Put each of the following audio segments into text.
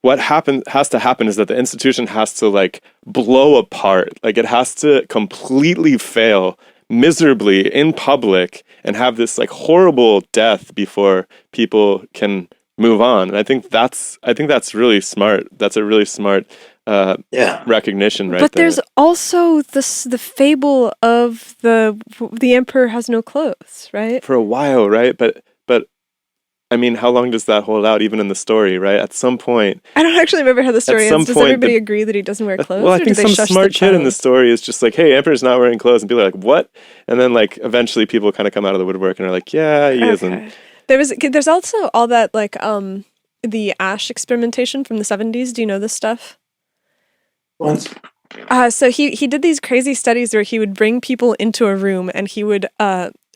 what has to happen is that the institution has to like blow apart. Like it has to completely fail miserably in public and have this like horrible death before people can move on. And I think that's really smart. That's a really smart recognition right but there. There's also the fable of the emperor has no clothes, right? For a while, right? But I mean, how long does that hold out even in the story, right? At some point... I don't actually remember how the story ends. Does everybody agree that he doesn't wear clothes? Well, I think some smart kid in the story is just like, hey, Emperor's not wearing clothes. And people are like, what? And then like eventually people kind of come out of the woodwork and are like, yeah, he isn't. There's also all that like the ash experimentation from the 70s. Do you know this stuff? Once. So he did these crazy studies where he would bring people into a room and he would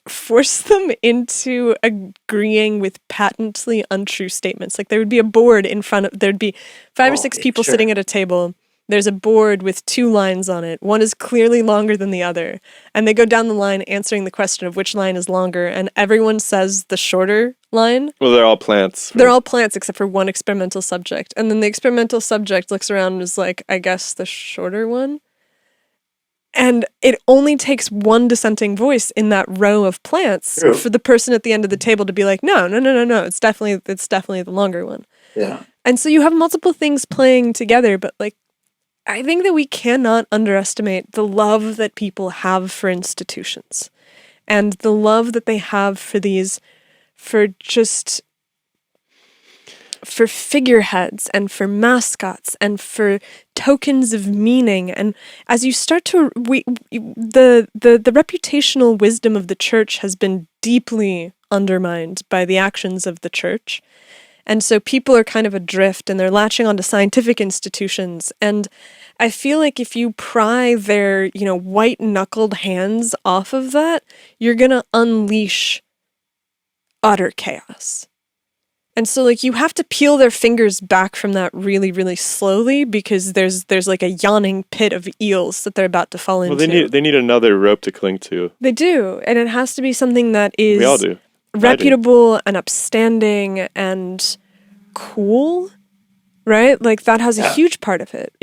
force them into agreeing with patently untrue statements. Like there would be a board in front of, there'd be 5 or 6 people sitting at a table. There's a board with 2 lines on it. One is clearly longer than the other. And they go down the line answering the question of which line is longer. And everyone says the shorter line. Well, they're all plants. Right? They're all plants except for one experimental subject. And then the experimental subject looks around and is like, I guess the shorter one. And it only takes one dissenting voice in that row of plants for the person at the end of the table to be like, no, it's definitely the longer one. Yeah. And so you have multiple things playing together, but like, I think that we cannot underestimate the love that people have for institutions and the love that they have for figureheads and for mascots and for tokens of meaning. And as you start to, the reputational wisdom of the church has been deeply undermined by the actions of the church. And so people are kind of adrift and they're latching onto scientific institutions. And I feel like if you pry their, white-knuckled hands off of that, you're going to unleash utter chaos. And so like you have to peel their fingers back from that really, really slowly because there's like a yawning pit of eels that they're about to fall into. Well, they need another rope to cling to. They do. And it has to be something that is we all do. reputable and upstanding and cool, right? Like that has a huge part of it.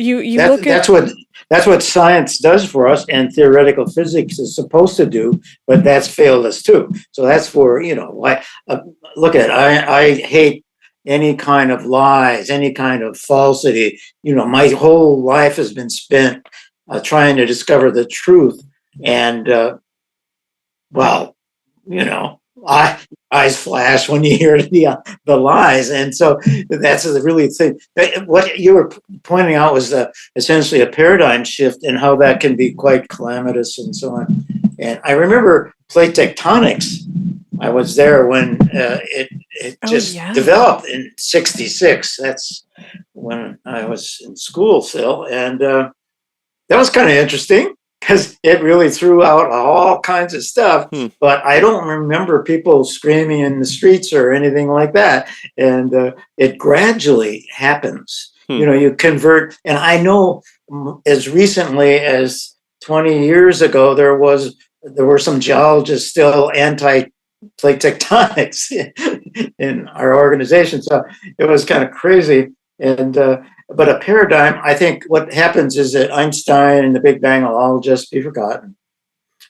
That's what science does for us, and theoretical physics is supposed to do, but that's failed us too. So that's for look at I hate any kind of lies, any kind of falsity. My whole life has been spent trying to discover the truth, and eyes flash when you hear the lies, and so that's the really thing. What you were pointing out was essentially a paradigm shift in how that can be quite calamitous and so on. And I remember plate tectonics. I was there when it just developed in '66. That's when I was in school still, and that was kind of interesting, because it really threw out all kinds of stuff, but I don't remember people screaming in the streets or anything like that. And it gradually happens. You convert, and I know as recently as 20 years ago, there were some geologists still anti-plate tectonics in our organization. So it was kind of crazy. And but a paradigm, I think what happens is that Einstein and the Big Bang will all just be forgotten.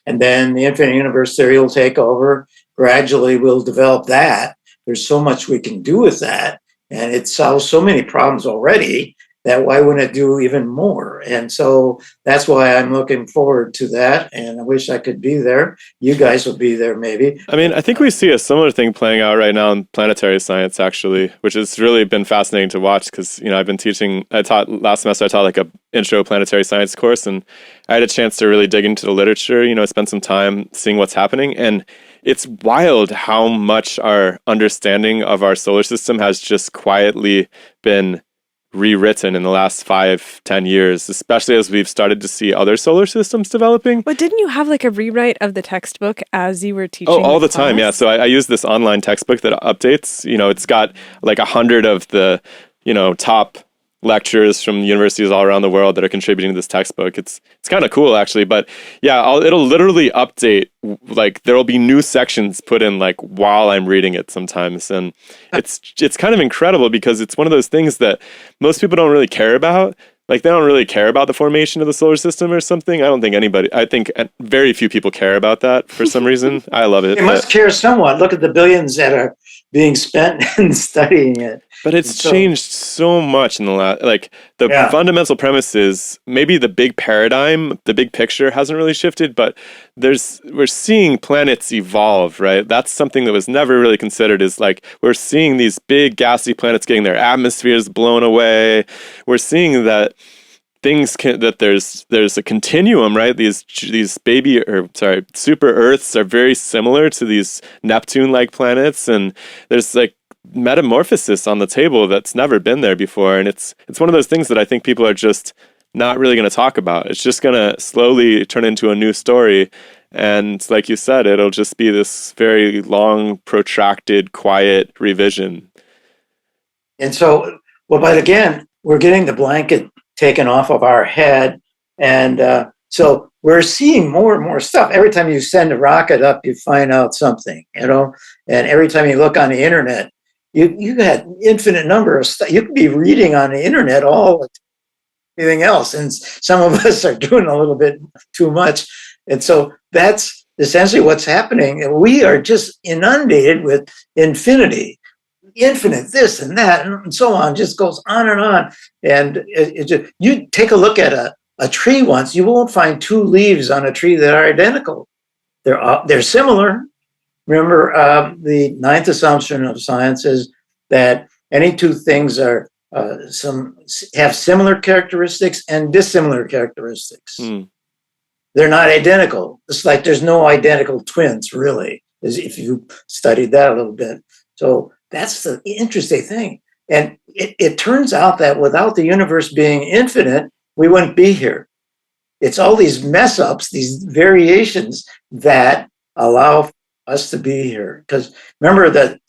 And then the infinite universe theory will take over. Gradually, we'll develop that. There's so much we can do with that. And it solves so many problems already that why wouldn't it do even more? And so that's why I'm looking forward to that. And I wish I could be there. You guys will be there maybe. I mean, I think we see a similar thing playing out right now in planetary science, actually, which has really been fascinating to watch because, I've been last semester I taught like a intro planetary science course, and I had a chance to really dig into the literature, spend some time seeing what's happening. And it's wild how much our understanding of our solar system has just quietly been rewritten in the last 5-10 years, especially as we've started to see other solar systems developing. But didn't you have like a rewrite of the textbook as you were teaching? Oh, all the time, yeah. So I use this online textbook that updates. It's got like 100 of the, top lecturers from universities all around the world that are contributing to this textbook. It's kind of cool, actually. But yeah, it'll literally update. Like there will be new sections put in like while I'm reading it sometimes, and it's kind of incredible because it's one of those things that most people don't really care about. Like they don't really care about the formation of the solar system or something. I think very few people care about that for some reason. I love it. They must care somewhat. Look at the billions that are being spent in studying it. But it's changed so much in the last, like the fundamental premise is maybe the big paradigm, the big picture hasn't really shifted, but we're seeing planets evolve, right? That's something that was never really considered, is like, we're seeing these big gassy planets getting their atmospheres blown away. We're seeing that there's a continuum, right? These super Earths are very similar to these Neptune-like planets, and there's like metamorphosis on the table that's never been there before, and it's one of those things that I think people are just not really going to talk about. It's just going to slowly turn into a new story, and like you said, it'll just be this very long, protracted, quiet revision. And so, but again, we're getting the blanket taken off of our head, and so we're seeing more and more stuff. Every time you send a rocket up, you find out something, and every time you look on the internet, you got infinite number of stuff. You could be reading on the internet everything else, and some of us are doing a little bit too much, and so that's essentially what's happening. We are just inundated with infinite this and that and so on, just goes on and on. And you take a look at a tree once, you won't find two leaves on a tree that are identical. They're similar. Remember, the ninth assumption of science is that any two things have similar characteristics and dissimilar characteristics. They're not identical. It's like there's no identical twins, really, if you studied that a little bit. So that's the interesting thing. And it turns out that without the universe being infinite, we wouldn't be here. It's all these mess ups, these variations that allow us to be here. Because remember, the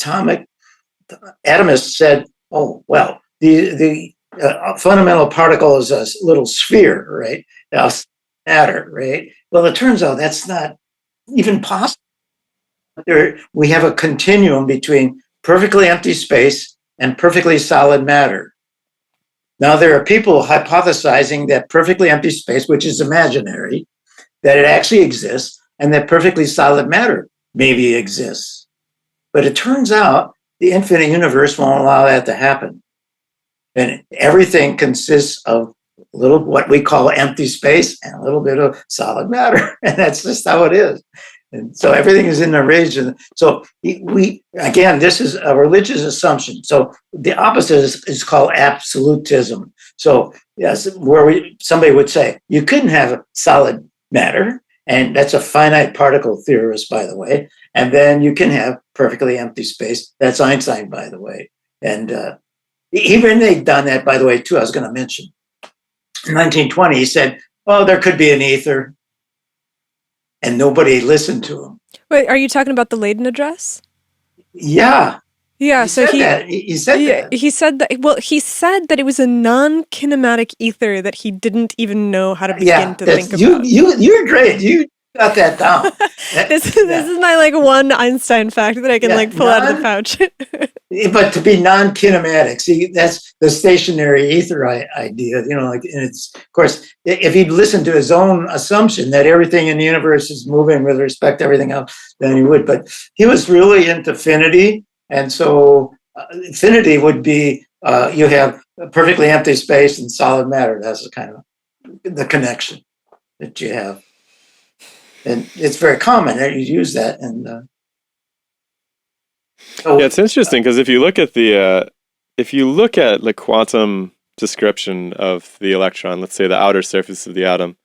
atomists said, oh, well, the fundamental particle is a little sphere, right? Matter, right? Well, it turns out that's not even possible. We have a continuum between perfectly empty space and perfectly solid matter. Now, there are people hypothesizing that perfectly empty space, which is imaginary, that it actually exists, and that perfectly solid matter maybe exists. But it turns out the infinite universe won't allow that to happen. And everything consists of a little what we call empty space and a little bit of solid matter. And that's just how it is. And so everything is in the region. So this is a religious assumption. So the opposite is called absolutism. So yes, somebody would say you couldn't have solid matter, and that's a finite particle theorist, by the way. And then you can have perfectly empty space. That's Einstein, by the way. And even they've done that, by the way, too. I was going to mention in 1920, he said, "Oh, there could be an ether." And nobody listened to him. Wait, are you talking about the Leiden Address? Yeah. Yeah, he said that. He said that. Well, he said that it was a non-kinematic ether that he didn't even know how to begin to think about. You're great. You got that down. This is my like one Einstein fact that I can pull out of the pouch. But to be non-kinematic, see, that's the stationary ether idea. And it's, of course, if he'd listened to his own assumption that everything in the universe is moving with respect to everything else, then he would. But he was really into affinity, and so affinity would be you have perfectly empty space and solid matter. That's the kind of the connection that you have, and it's very common that you use that. And it's interesting because if you look at the quantum description of the electron, let's say the outer surface of the atom,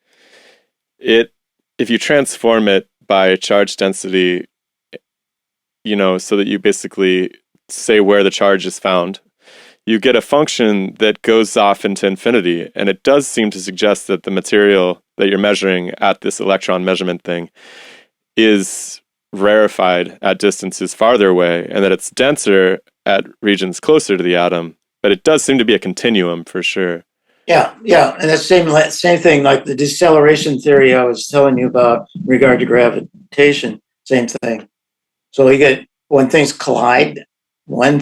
if you transform it by charge density, so that you basically say where the charge is found, you get a function that goes off into infinity. And it does seem to suggest that the material that you're measuring at this electron measurement thing is rarefied at distances farther away, and that it's denser at regions closer to the atom but it does seem to be a continuum for sure. Yeah, and that's same thing like the deceleration theory I was telling you about in regard to gravitation. Same thing. So you get when things collide, one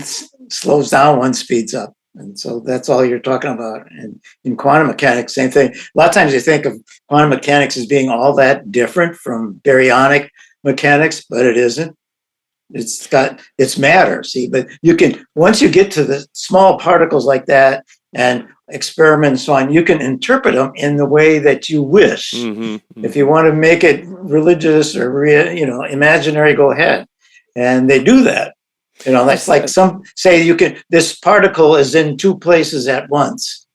slows down, one speeds up, and so that's all you're talking about. And in quantum mechanics, same thing. A lot of times you think of quantum mechanics as being all that different from baryonic mechanics, but it isn't. It's matter. See, but you can once you get to the small particles like that and experiment and so on, you can interpret them in the way that you wish. If you want to make it religious or imaginary, go ahead, and they do that. That's like some say this particle is in two places at once.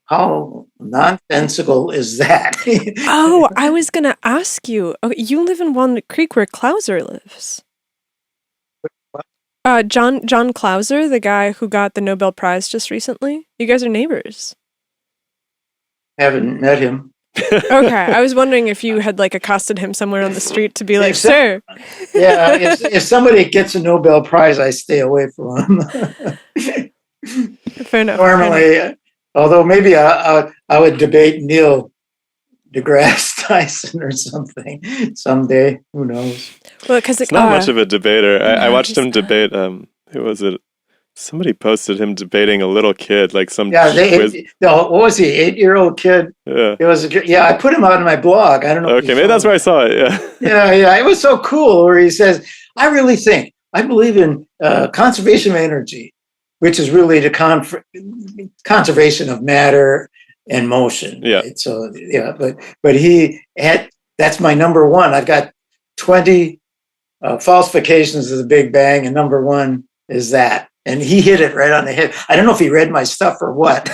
How nonsensical is that? Oh, I was gonna ask you. Oh, you live in Walnut Creek where Clauser lives. John Clauser, the guy who got the Nobel Prize just recently. You guys are neighbors. Haven't met him. Okay, I was wondering if you had accosted him somewhere on the street to be like, sir. Yeah, if somebody gets a Nobel Prize, I stay away from them. Fair enough. Normally, although maybe I would debate Neil deGrasse Tyson or something someday. Who knows? Well, because it's not much of a debater. I watched him debate. Who was it? Somebody posted him debating a little kid, like some. Yeah, what was he? 8-year-old kid. Yeah. It was. I put him out in my blog. I don't know. Okay, maybe that's where I saw it. Yeah. Yeah. It was so cool. Where he says, "I believe in conservation of energy, which is really the conservation of matter and motion." Yeah. Right? So but that's my number one. I've got 20 falsifications of the Big Bang, and number one is that. And he hit it right on the head. I don't know if he read my stuff or what.